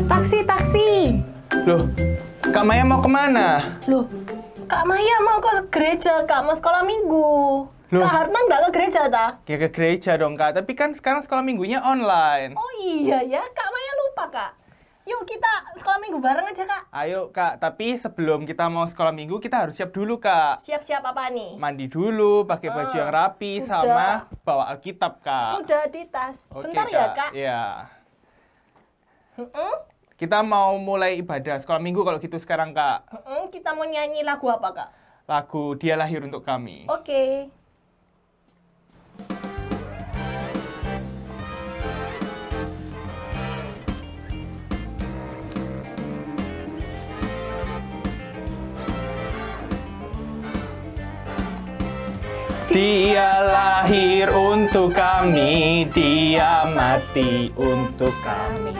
Taksi, taksi. Loh, Kak Maya mau kemana? Loh, Kak Maya mau ke gereja, Kak, mau sekolah minggu. Loh. Kak Hartman nggak ke gereja, ta? Ya ke gereja dong, Kak. Tapi kan sekarang sekolah minggunya online. Oh iya ya, Kak Maya lupa, Kak. Yuk kita sekolah minggu bareng aja, Kak. Ayo, Kak. Tapi sebelum kita mau sekolah minggu, kita harus siap dulu, Kak. Siap-siap apa nih? Mandi dulu, pakai baju yang rapi, sudah. sama bawa Alkitab, Kak. Sudah di tas. Oke, Bentar ya, Kak. Iya. Kita mau mulai ibadah sekolah minggu kalau gitu sekarang, Kak. Kita mau nyanyi lagu apa, Kak? Lagu Dia Lahir Untuk Kami. Oke. Dia lahir untuk kami, Dia mati untuk kami.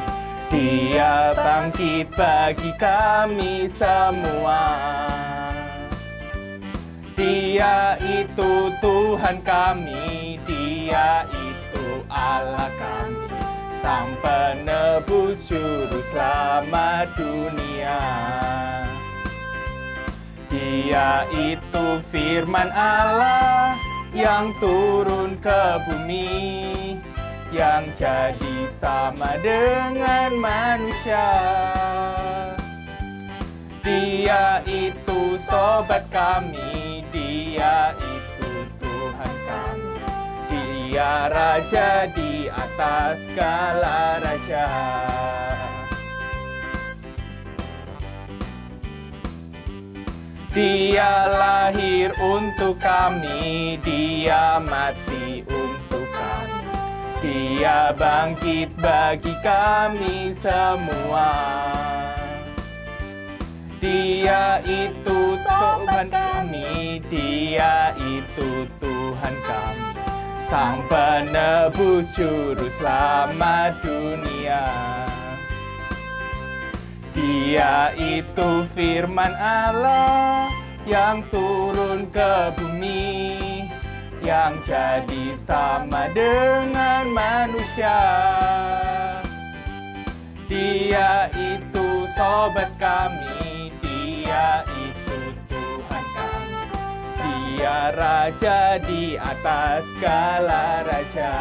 Dia bangkit bagi kami semua. Dia itu Tuhan kami, Dia itu Allah kami, Sang Penebus Juru Selamat dunia. Dia itu firman Allah yang turun ke bumi, yang jadi sama dengan manusia. Dia itu sobat kami, Dia itu Tuhan kami. Dia Raja di atas segala raja. Dia lahir untuk kami, Dia mati untuk kami. Dia bangkit bagi kami semua. Dia itu Tuhan kami, Dia itu Tuhan kami, Sang Penebus Juru Selamat dunia. Dia itu firman Allah yang turun ke bumi, yang jadi sama dengan manusia. Dia itu sobat kami, Dia itu Tuhan kami. Dia Raja di atas segala raja.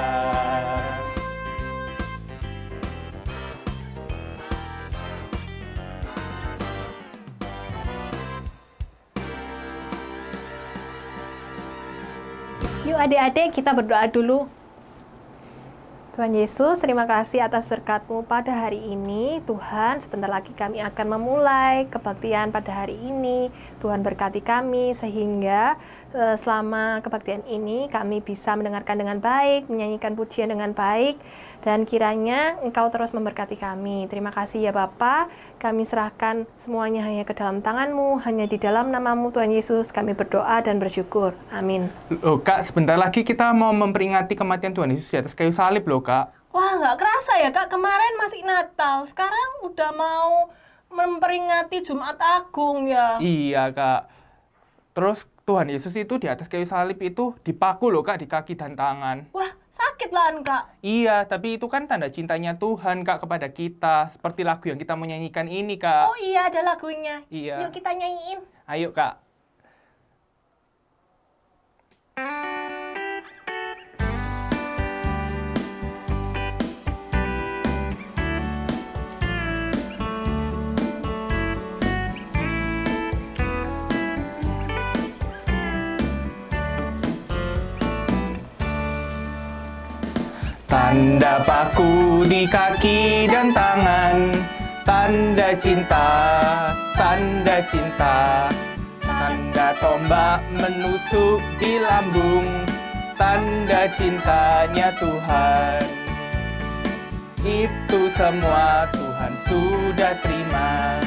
Yuk adik-adik kita berdoa dulu. Tuhan Yesus, terima kasih atas berkat-Mu pada hari ini. Tuhan, sebentar lagi kami akan memulai kebaktian pada hari ini. Tuhan berkati kami sehingga selama kebaktian ini kami bisa mendengarkan dengan baik, menyanyikan pujian dengan baik, dan kiranya Engkau terus memberkati kami. Terima kasih ya Bapa, kami serahkan semuanya hanya ke dalam tangan-Mu, hanya di dalam nama-Mu Tuhan Yesus kami berdoa dan bersyukur. Amin. Loh Kak, sebentar lagi kita mau memperingati kematian Tuhan Yesus di atas kayu salib loh Kak. Wah, nggak kerasa ya Kak, kemarin masih Natal, sekarang udah mau memperingati Jumat Agung ya. Iya Kak. Terus Tuhan Yesus itu di atas kayu salib itu dipaku loh Kak, di kaki dan tangan. Wah, sakit lah Kak. Iya, tapi itu kan tanda cintanya Tuhan Kak kepada kita. Seperti lagu yang kita mau nyanyikan ini Kak. Oh iya, ada lagunya. Iya. Yuk kita nyanyiin. Ayo Kak. Tanda paku di kaki dan tangan, tanda cinta, tanda cinta. Tanda tombak menusuk di lambung, tanda cintanya Tuhan. Itu semua Tuhan sudah terima,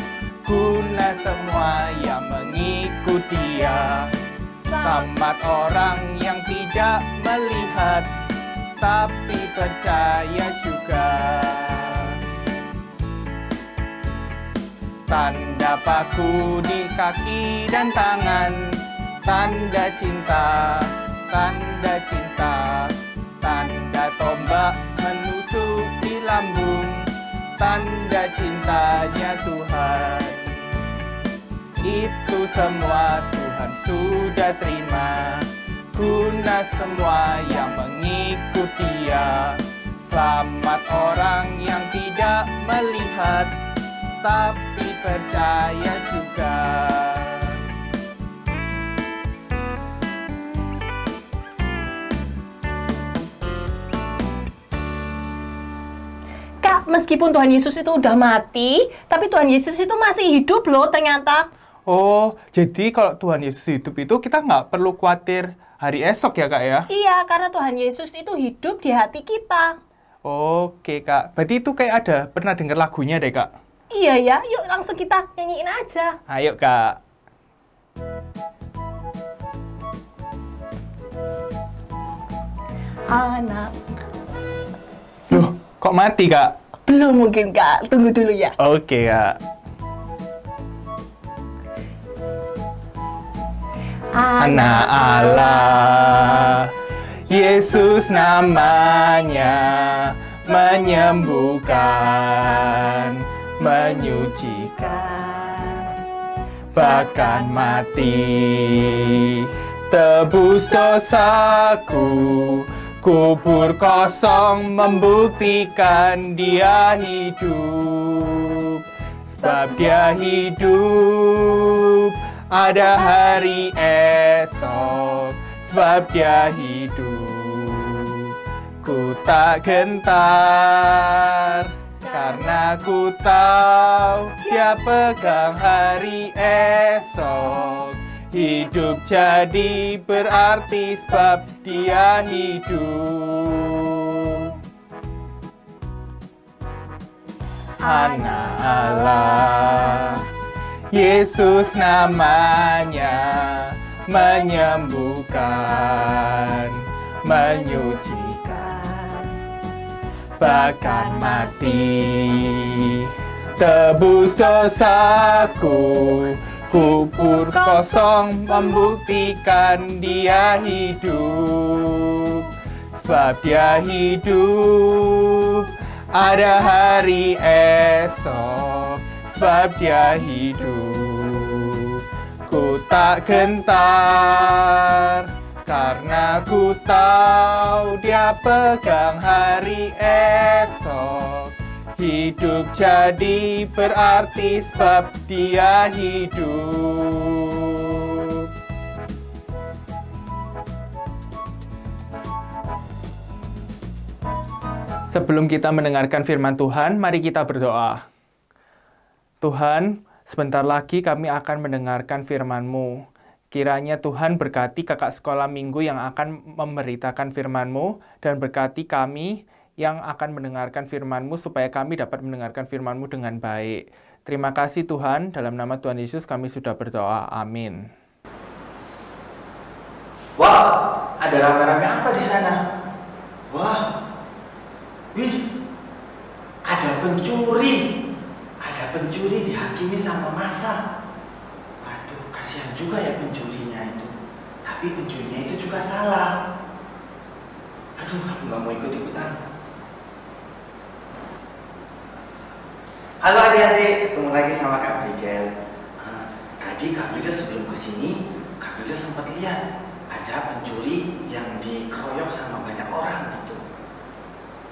guna semua yang mengikut Dia. Selamat orang yang tidak melihat, tapi percaya juga. tanda paku di kaki dan tangan, tanda cinta, tanda cinta, tanda tombak menusuk di lambung, tanda cintanya Tuhan. Itu semua Tuhan sudah terima, guna semua yang mengikut Dia. Selamat orang yang tidak melihat, tapi percaya juga. Kak, meskipun Tuhan Yesus itu udah mati, tapi Tuhan Yesus itu masih hidup loh ternyata. Oh, jadi kalau Tuhan Yesus hidup itu kita nggak perlu khawatir hari esok ya Kak ya? Iya, karena Tuhan Yesus itu hidup di hati kita. Oke Kak, berarti itu kayak ada pernah dengar lagunya deh Kak? Iya ya, yuk langsung kita nyanyiin aja. Ayo Kak. Anak. Loh, kok mati Kak? Belum mungkin Kak, tunggu dulu ya. Oke Kak. Anak Allah, Yesus namanya, menyembuhkan, menyucikan, bahkan mati, tebus dosaku, kubur kosong membuktikan Dia hidup, sebab Dia hidup. Ada hari esok, sebab Dia hidup. Ku tak gentar, karena ku tahu Dia pegang hari esok. Hidup jadi berarti sebab Dia hidup. Anak Allah, Yesus namanya, menyembuhkan, menyucikan, bahkan mati, tebus dosaku, kubur kosong membuktikan Dia hidup, sebab Dia hidup. Ada hari esok, sebab Dia hidup. Ku tak gentar, karena ku tahu Dia pegang hari esok. Hidup jadi berarti sebab Dia hidup. Sebelum kita mendengarkan firman Tuhan, mari kita berdoa. Tuhan, sebentar lagi kami akan mendengarkan firman-Mu. Kiranya Tuhan berkati kakak sekolah minggu yang akan memberitakan firman-Mu, dan berkati kami yang akan mendengarkan firman-Mu, supaya kami dapat mendengarkan firman-Mu dengan baik. Terima kasih Tuhan, dalam nama Tuhan Yesus kami sudah berdoa. Amin. Wah, ada rame-rame apa di sana? Wah, wih, ada pencuri. Ada pencuri dihakimi sama massa. Waduh, kasihan juga ya pencurinya itu. Tapi pencurinya itu juga salah. Aduh, aku nggak mau ikut-ikutan. Halo adik-adik, ketemu lagi sama Kak Brigel. Tadi Kak Brigel sebelum kesini, Kak Brigel sempat lihat ada pencuri yang dikeroyok sama banyak orang gitu.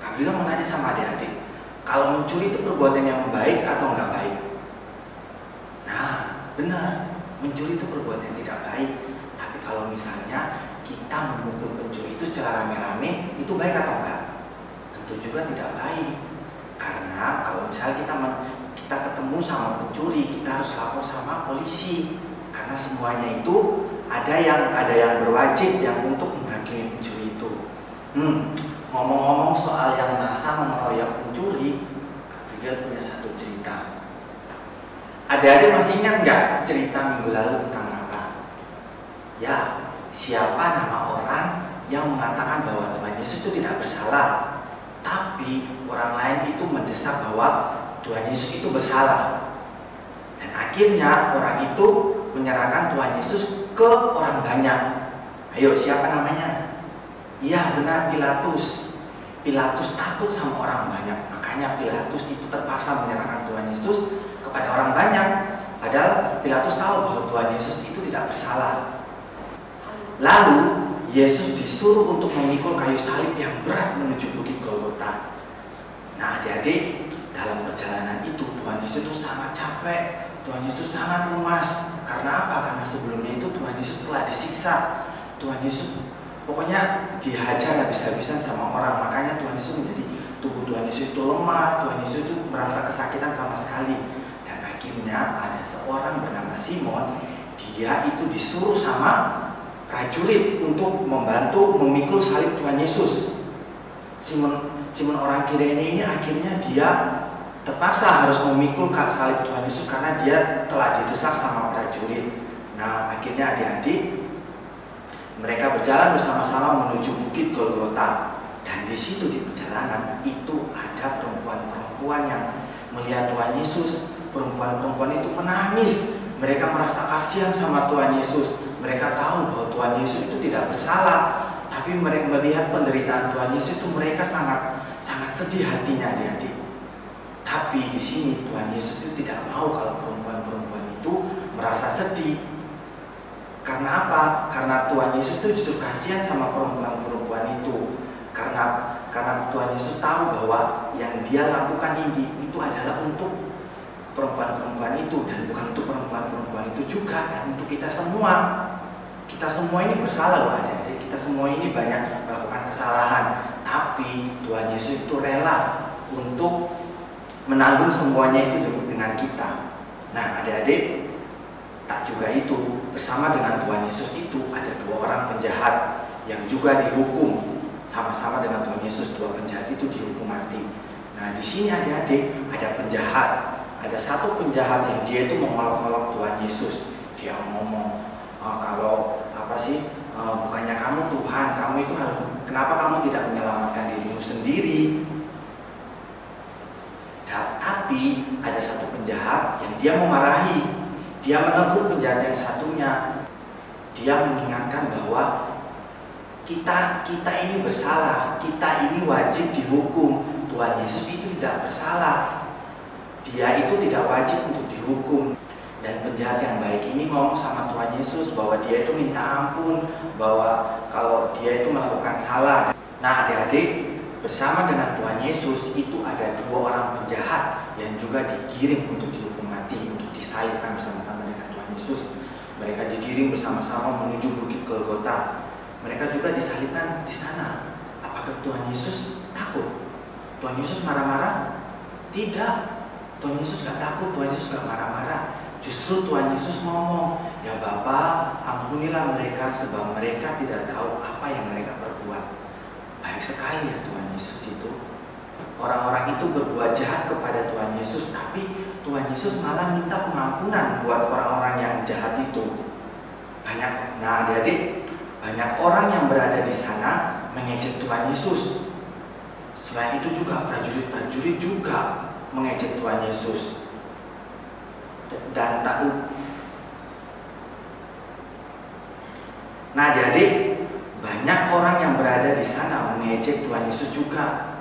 Kak Brigel mau nanya sama adik-adik, kalau mencuri itu perbuatan yang baik atau nggak baik? Nah, benar, mencuri itu perbuatan yang tidak baik. Tapi kalau misalnya kita memukul pencuri itu secara rame-rame, itu baik atau enggak? Tentu juga tidak baik. Karena kalau misalnya kita ketemu sama pencuri, kita harus lapor sama polisi. Karena semuanya itu ada yang berwajib yang untuk menghakimi pencuri itu. Ngomong-ngomong soal yang massa mengeroyok pencuri, Brigel punya satu cerita. Adik-adik masih ingat nggak cerita minggu lalu tentang apa? Ya, siapa nama orang yang mengatakan bahwa Tuhan Yesus itu tidak bersalah, tapi orang lain itu mendesak bahwa Tuhan Yesus itu bersalah. Dan akhirnya orang itu menyerahkan Tuhan Yesus ke orang banyak. Ayo, siapa namanya? Iya, benar, Pilatus. Pilatus takut sama orang banyak. Makanya Pilatus itu terpaksa menyerahkan Tuhan Yesus kepada orang banyak. Padahal Pilatus tahu bahwa Tuhan Yesus itu tidak bersalah. Lalu Yesus disuruh untuk memikul kayu salib yang berat menuju Bukit Golgota. Nah, adik-adik, dalam perjalanan itu Tuhan Yesus itu sangat capek, Tuhan Yesus sangat lemas. Karena apa? Karena sebelumnya itu Tuhan Yesus telah disiksa. Tuhan Yesus pokoknya dihajar habis-habisan sama orang. Makanya Tuhan Yesus menjadi, tubuh Tuhan Yesus itu lemah, Tuhan Yesus itu merasa kesakitan sama sekali. Dan akhirnya ada seorang bernama Simon, dia itu disuruh sama prajurit untuk membantu memikul salib Tuhan Yesus. Simon orang Kirene ini akhirnya dia terpaksa harus memikul salib Tuhan Yesus karena dia telah didesak sama prajurit. Nah, akhirnya adik-adik, mereka berjalan bersama-sama menuju Bukit Golgota. Dan di situ di perjalanan itu ada perempuan-perempuan yang melihat Tuhan Yesus. Perempuan-perempuan itu menangis. Mereka merasa kasihan sama Tuhan Yesus. Mereka tahu bahwa Tuhan Yesus itu tidak bersalah. Tapi mereka melihat penderitaan Tuhan Yesus itu mereka sangat sedih hatinya, adik-adik. Tapi di sini Tuhan Yesus itu tidak mau kalau perempuan-perempuan itu merasa sedih. Karena apa? Karena Tuhan Yesus itu justru kasihan sama perempuan-perempuan itu. Karena Tuhan Yesus tahu bahwa yang dia lakukan ini itu adalah untuk perempuan-perempuan itu dan bukan untuk perempuan-perempuan itu juga, dan untuk kita semua. Kita semua ini bersalah loh adik-adik. Kita semua ini banyak melakukan kesalahan. Tapi Tuhan Yesus itu rela untuk menanggung semuanya itu dengan kita. Nah, adik-adik, tak juga itu, bersama dengan Tuhan Yesus itu ada dua orang penjahat yang juga dihukum. Sama-sama dengan Tuhan Yesus, dua penjahat itu dihukum mati. Nah, di sini adik-adik ada penjahat. Ada satu penjahat yang dia itu mengolok-olok Tuhan Yesus. Dia ngomong, kalau apa sih, bukannya kamu Tuhan, kamu itu harus, kenapa kamu tidak menyelamatkan dirimu sendiri? Tapi ada satu penjahat yang dia memarahi. Dia menegur penjahat yang satunya. Dia mengingatkan bahwa kita ini bersalah, kita ini wajib dihukum. Tuhan Yesus itu tidak bersalah. Dia itu tidak wajib untuk dihukum. Dan penjahat yang baik ini ngomong sama Tuhan Yesus bahwa dia itu minta ampun, bahwa kalau dia itu melakukan salah. Nah, adik-adik, bersama dengan Tuhan Yesus itu ada dua orang penjahat yang juga digiring untuk dihukum mati, untuk disalibkan bersama-sama dengan Tuhan Yesus. Mereka digiring bersama-sama menuju Bukit Golgota. Mereka juga disalibkan di sana. Apakah Tuhan Yesus takut? Tuhan Yesus marah-marah? Tidak. Tuhan Yesus gak takut, Tuhan Yesus gak marah-marah. Justru Tuhan Yesus ngomong, ya Bapa, ampunilah mereka sebab mereka tidak tahu apa yang mereka perbuat. Baik sekali ya Tuhan Yesus itu. Orang-orang itu berbuat jahat kepada Tuhan Yesus, tapi Tuhan Yesus malah minta pengampunan buat orang-orang yang jahat itu. Nah, adik-adik, banyak orang yang berada di sana mengejek Tuhan Yesus. Selain itu juga prajurit-prajurit juga mengejek Tuhan Yesus. Dan nah, adik-adik, banyak orang yang berada di sana mengejek Tuhan Yesus juga.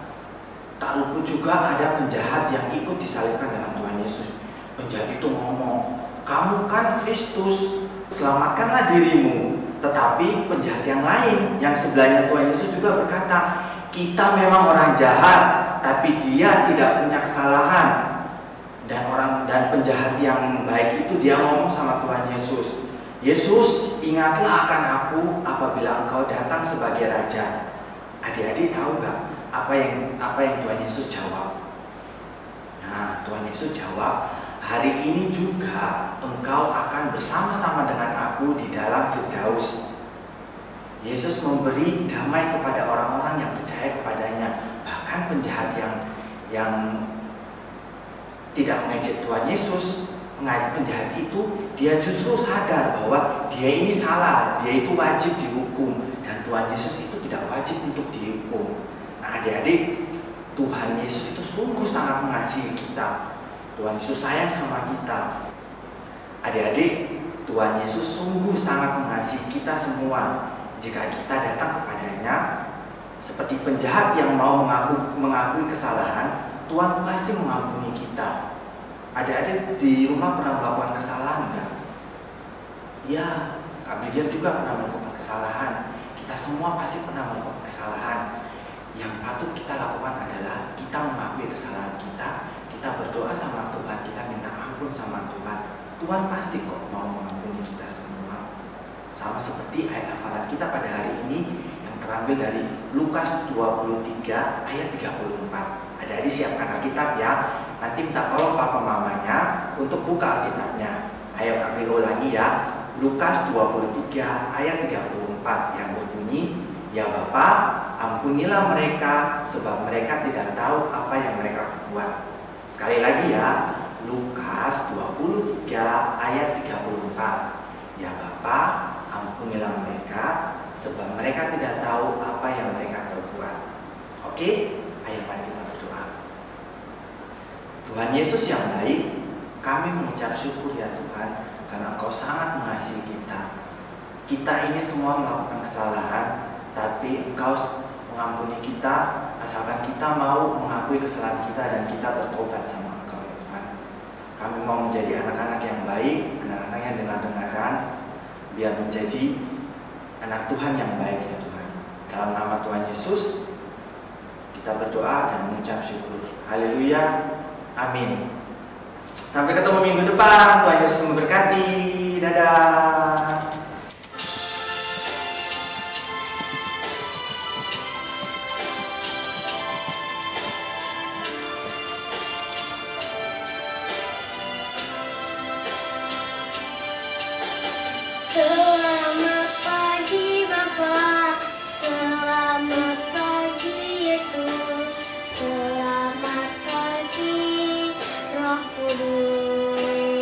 Tak luput juga ada penjahat yang ikut disalibkan dengan Tuhan Yesus. Penjahat itu ngomong, kamu kan Kristus, selamatkanlah dirimu. Tetapi penjahat yang lain, yang sebelahnya Tuhan Yesus juga berkata, kita memang orang jahat, tapi dia tidak punya kesalahan. Dan penjahat yang baik itu dia ngomong sama Tuhan Yesus, Yesus, ingatlah akan aku apabila engkau datang sebagai Raja. Adik-adik tahu nggak apa yang Tuhan Yesus jawab? Nah, Tuhan Yesus jawab, hari ini juga engkau akan bersama-sama dengan aku di dalam Firdaus. Yesus memberi damai kepada orang-orang yang percaya kepadanya. Bahkan penjahat yang tidak mengejek Tuhan Yesus, penjahat itu, dia justru sadar bahwa dia ini salah, dia itu wajib dihukum, dan Tuhan Yesus itu tidak wajib untuk dihukum. Nah, adik-adik, Tuhan Yesus itu sungguh sangat mengasihi kita. Tuhan Yesus sayang sama kita. Adik-adik, Tuhan Yesus sungguh sangat mengasihi kita semua. Jika kita datang kepadanya seperti penjahat yang mau mengakui kesalahan, Tuhan pasti mengampuni kita. Adik-adik di rumah pernah melakukan kesalahan enggak? Ya, Kak Brigier juga pernah melakukan kesalahan. Kita semua pasti pernah melakukan kesalahan. Yang patut kita lakukan adalah kita mengakui kesalahan kita, kita berdoa sama Tuhan, kita minta ampun sama Tuhan. Tuhan pasti kok mau mengampuni kita semua. Sama seperti ayat hafalan kita pada hari ini yang terambil dari Lukas 23 ayat 34. Adik-adik siapkan Alkitab ya. Nanti minta tolong papa mamanya untuk buka Alkitabnya. Ayo Kak Bri ulangi ya. Lukas 23 ayat 34 yang berbunyi, "Ya Bapa, ampunilah mereka sebab mereka tidak tahu apa yang mereka perbuat." Sekali lagi ya, Lukas 23 ayat 34. "Ya Bapa, ampunilah mereka sebab mereka tidak tahu apa yang mereka perbuat." Oke, ayo mari kita berdoa. Tuhan Yesus yang baik, kami mengucap syukur ya Tuhan, karena Engkau sangat mengasihi kita. Kita ini semua melakukan kesalahan, tapi Engkau mengampuni kita asalkan kita mau mengakui kesalahan kita dan kita bertobat sama Engkau ya Tuhan. Kami mau menjadi anak-anak yang baik, anak-anak yang dengar-dengaran, biar menjadi anak Tuhan yang baik ya Tuhan. Dalam nama Tuhan Yesus kita berdoa dan mengucap syukur. Haleluya, amin. Sampai ketemu minggu depan. Tuhan Yesus memberkati. Dadah. Selamat pagi Bapa, selamat pagi Yesus, selamat pagi Roh Kudus.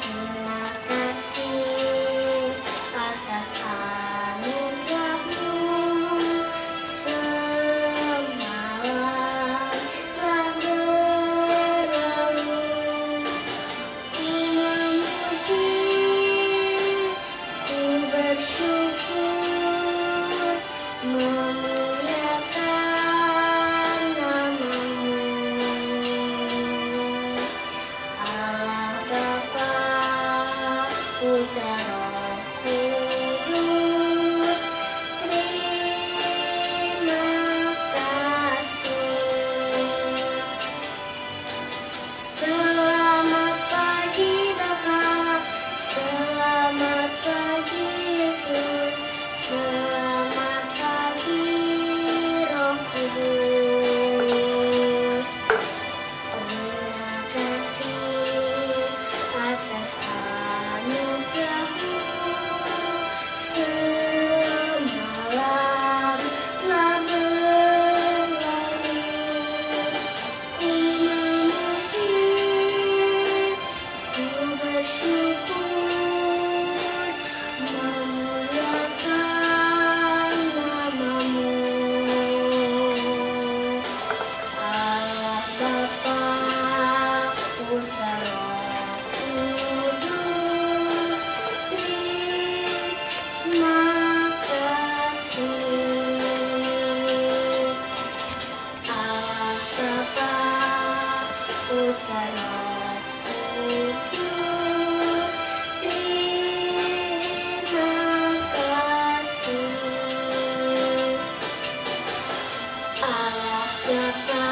Terima kasih atas anugerah-Mu, semalam telah berlalu. Ku bersyukur, memuliakan nama-Mu, Allah Bapa, Putra, Roh Kudus. Terima kasih. Selamat pagi Bapa, selamat pagi Yesus, selamat pagi Roh Kudus. Terima kasih atas anugerah-Mu, semalam telah berlalu. Ku memuji, ku bersyukur, memuliakan nama-Mu, Allah Bapa, Putra, Roh Kudus. Terima kasih. Allah Bapa, Putra, Roh Kudus. Terima kasih. Allah Bapa,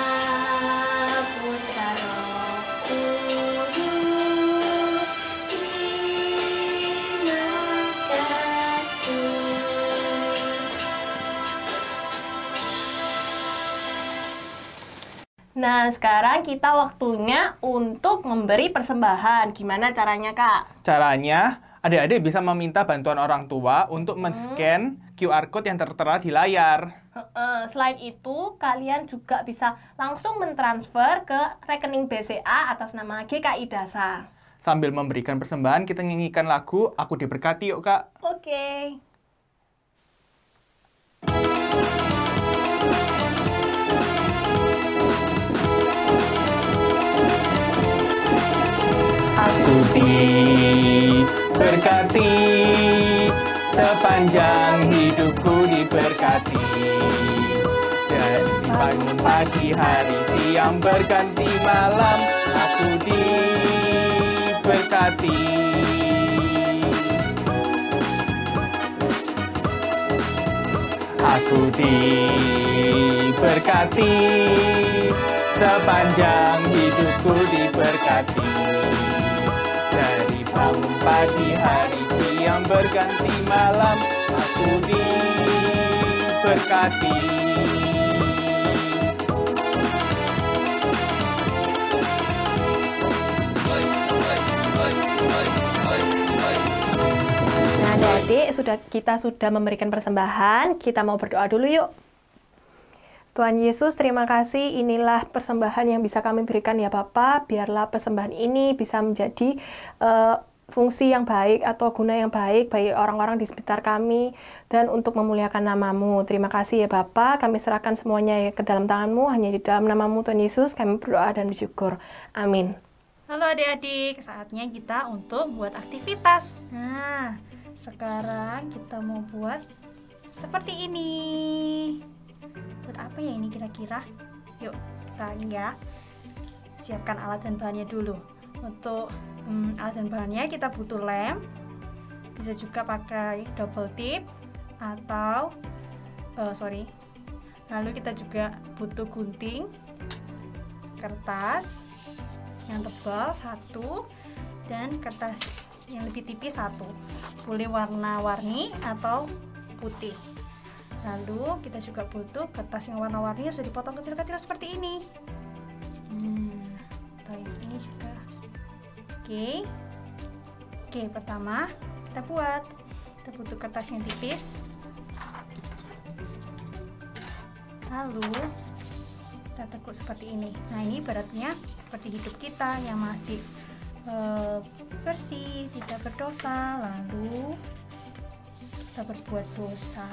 Putra, Roh Kudus. Terima kasih. Nah, sekarang kita waktunya untuk memberi persembahan. Gimana caranya, Kak? Caranya, adik-adik bisa meminta bantuan orang tua untuk men-scan QR code yang tertera di layar. Selain itu, kalian juga bisa langsung mentransfer ke rekening BCA atas nama GKI Dasar. Sambil memberikan persembahan, kita nyanyikan lagu Aku Diberkati yuk, Kak. Oke. Aku diberkati, sepanjang hidupku diberkati. Dari bangun pagi, hari, siang, berganti malam, aku diberkati. Aku diberkati, sepanjang hidupku diberkati. Dari bangun pagi, hari, siang, berganti malam, aku diberkati. Nah, adik-adik, kita sudah memberikan persembahan, kita mau berdoa dulu yuk. Tuhan Yesus, terima kasih. Inilah persembahan yang bisa kami berikan ya Bapa. Biarlah persembahan ini bisa menjadi fungsi yang baik atau guna yang baik bagi orang-orang di sekitar kami dan untuk memuliakan nama-Mu. Terima kasih ya Bapa. Kami serahkan semuanya ya ke dalam tangan-Mu. Hanya di dalam nama-Mu Tuhan Yesus kami berdoa dan bersyukur. Amin. Halo adik-adik, saatnya kita untuk buat aktivitas. Nah, sekarang kita mau buat seperti ini. Buat apa ya ini kira-kira? Yuk, kita ya siapkan alat dan bahannya dulu. Untuk alat dan bahannya kita butuh lem, bisa juga pakai double tip atau lalu kita juga butuh gunting, kertas yang tebal 1 dan kertas yang lebih tipis 1. Boleh warna-warni atau putih. Lalu kita juga butuh kertas yang warna-warni sudah dipotong kecil-kecil seperti ini. Atau yang ini juga. Oke, pertama kita buat. Kita butuh kertas yang tipis. Lalu kita tekuk seperti ini. Nah, ini ibaratnya seperti hidup kita yang masih bersih, tidak berdosa, lalu kita berbuat dosa.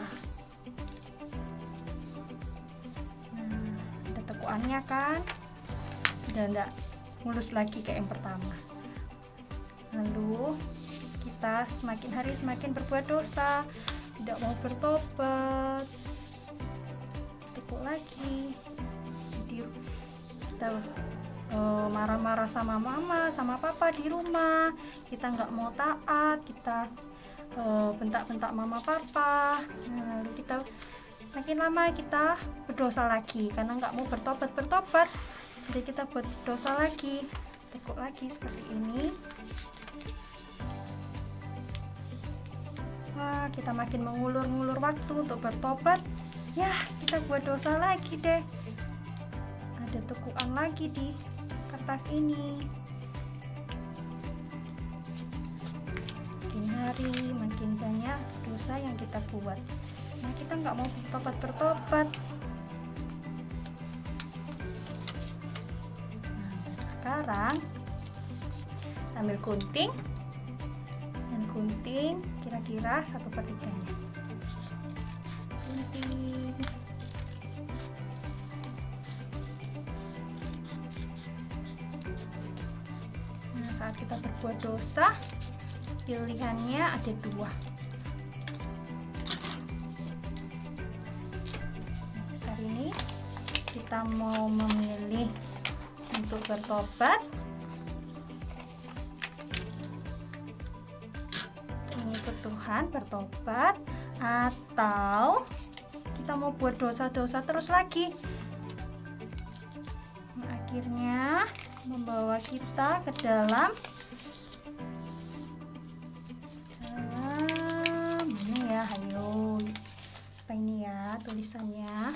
Nah, ada tekuannya kan? Sudah tidak mulus lagi kayak yang pertama. Lalu kita semakin hari semakin berbuat dosa, tidak mau bertobat, tekuk lagi. Jadi kita marah-marah sama mama, sama papa di rumah, kita nggak mau taat, kita bentak-bentak mama papa. Nah, lalu kita makin lama kita berdosa lagi karena nggak mau bertobat, jadi kita berdosa lagi, tekuk lagi seperti ini. Wah, kita makin mengulur-ngulur waktu untuk bertobat. Ya, kita buat dosa lagi deh. Ada tekuan lagi di kertas ini. Makin hari makin banyak dosa yang kita buat. Nah, kita nggak mau bertobat. Nah, sekarang ambil gunting dan gunting kira-kira 1/3-nya. Gunting. Saat kita berbuat dosa, pilihannya ada 2. Saat ini kita mau memilih untuk bertobat, mengikut Tuhan, bertobat, atau kita mau buat dosa-dosa terus lagi. Nah, akhirnya membawa kita ke dalam mana ya, ayo apa ini ya tulisannya.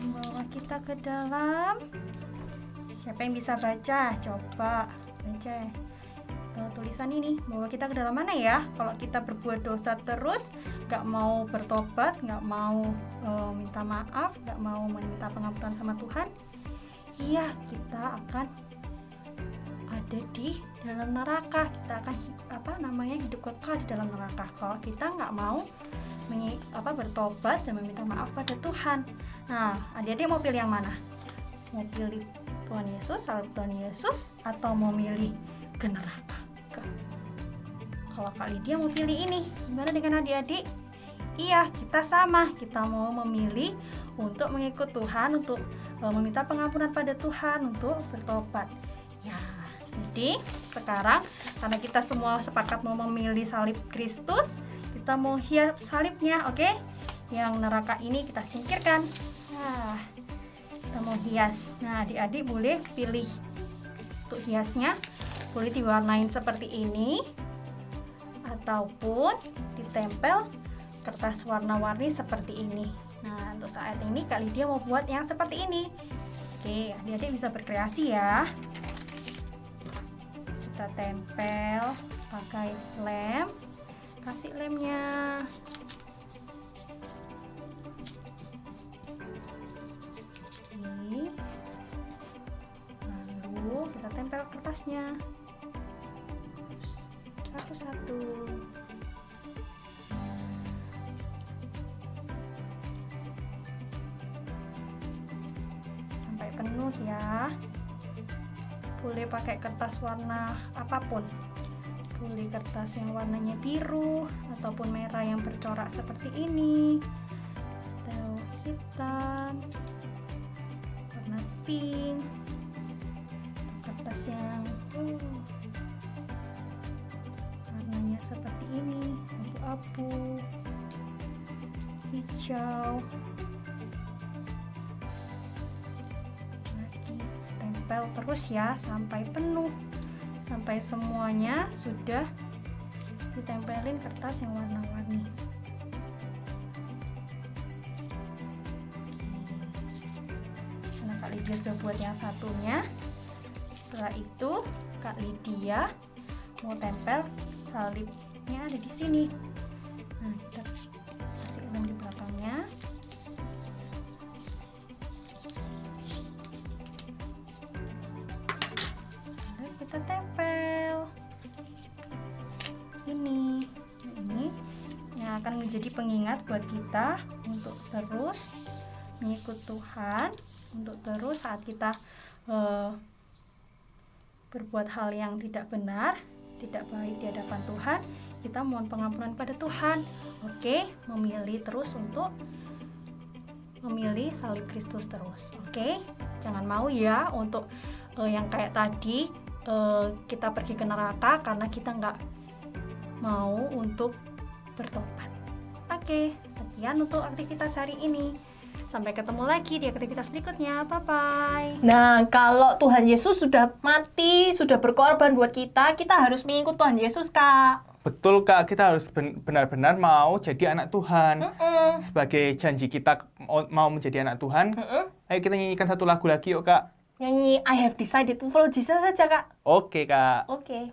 Membawa kita ke dalam, siapa yang bisa baca, coba baca tulisan ini, bahwa kita ke dalam mana ya? Kalau kita berbuat dosa terus, nggak mau bertobat, nggak mau minta maaf, nggak mau meminta pengampunan sama Tuhan, iya, kita akan ada di dalam neraka. Kita akan hidup kekal di dalam neraka. Kalau kita nggak mau bertobat dan meminta maaf pada Tuhan. Nah, adik-adik mau pilih yang mana? Mau pilih Tuhan Yesus, salib Tuhan Yesus, atau mau milih ke neraka? Kalau Kak Lydia mau pilih ini, gimana dengan adik-adik? Iya, kita sama. Kita mau memilih untuk mengikut Tuhan, untuk meminta pengampunan pada Tuhan, untuk bertobat. Ya, jadi sekarang karena kita semua sepakat mau memilih salib Kristus, kita mau hias salibnya, oke? Yang neraka ini kita singkirkan. Nah, kita mau hias. Nah, adik-adik boleh pilih untuk hiasnya, boleh diwarnain seperti ini, ataupun ditempel kertas warna-warni seperti ini. Nah, untuk saat ini Kak Lydia mau buat yang seperti ini. Oke, adik-adik bisa berkreasi ya. Kita tempel pakai lem. Kasih lemnya. Oke. Lalu kita tempel kertasnya. Satu-satu. Sampai penuh ya. Boleh pakai kertas warna apapun. Boleh kertas yang warnanya biru ataupun merah yang bercorak seperti ini, atau hitam, warna pink, kertas yang warnanya seperti ini, abu-abu, hijau. Lagi tempel terus ya sampai penuh, sampai semuanya sudah ditempelin kertas yang warna-warni. Karena Kak Lydia sudah buat yang satunya, setelah itu Kak Lydia mau tempel salibnya ada di sini. Nah, kita kasih lem di belakangnya. Lalu kita tempel. Ini yang akan menjadi pengingat buat kita untuk terus mengikut Tuhan, untuk terus saat kita berbuat hal yang tidak benar, tidak baik di hadapan Tuhan, kita mohon pengampunan pada Tuhan. Oke, memilih terus untuk memilih salib Kristus terus. Oke, jangan mau ya untuk yang kayak tadi kita pergi ke neraka karena kita nggak mau untuk bertobat. Oke, sekian untuk aktivitas hari ini. Sampai ketemu lagi di aktivitas berikutnya. Bye-bye. Nah, kalau Tuhan Yesus sudah mati, sudah berkorban buat kita, kita harus mengikut Tuhan Yesus, Kak. Betul, Kak. Kita harus benar-benar mau jadi anak Tuhan. Sebagai janji kita mau menjadi anak Tuhan, ayo kita nyanyikan satu lagu lagi yuk, Kak. Nyanyi I Have Decided to Follow Jesus saja, Kak. Oke, Kak. Oke.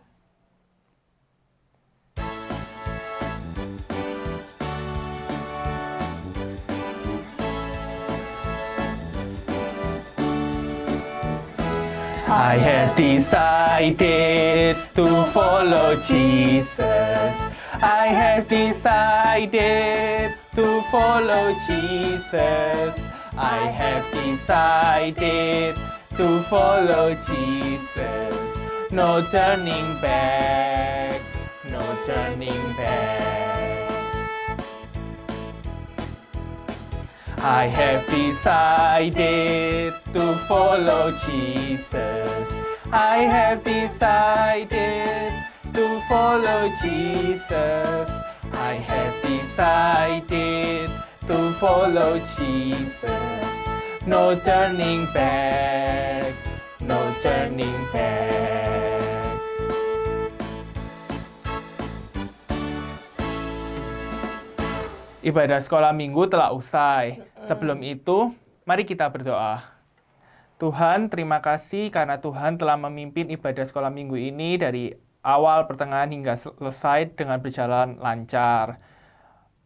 I have decided to follow Jesus. I have decided to follow Jesus. I have decided to follow Jesus. No turning back, no turning back. I have decided to follow Jesus. I have decided to follow Jesus. I have decided to follow Jesus. No turning back, no turning back. Ibadah sekolah minggu telah usai. Sebelum itu, mari kita berdoa. Tuhan, terima kasih karena Tuhan telah memimpin ibadah sekolah minggu ini dari awal, pertengahan, hingga selesai dengan berjalan lancar.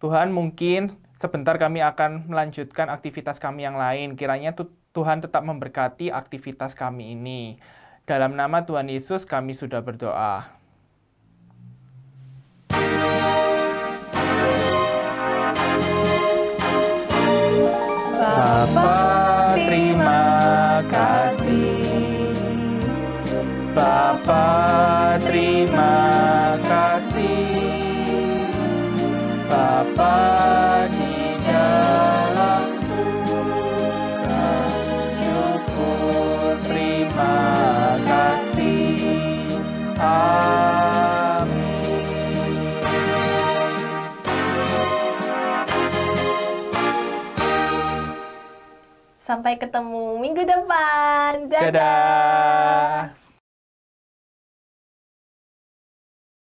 Tuhan, mungkin sebentar kami akan melanjutkan aktivitas kami yang lain. Kiranya Tuhan tetap memberkati aktivitas kami ini. Dalam nama Tuhan Yesus kami sudah berdoa. Bapa, terima kasih. Bapa, terima kasih. Bapa di dalam surga, syukur, terima kasih. Amin. Sampai ketemu minggu depan. Dadah. Dadah.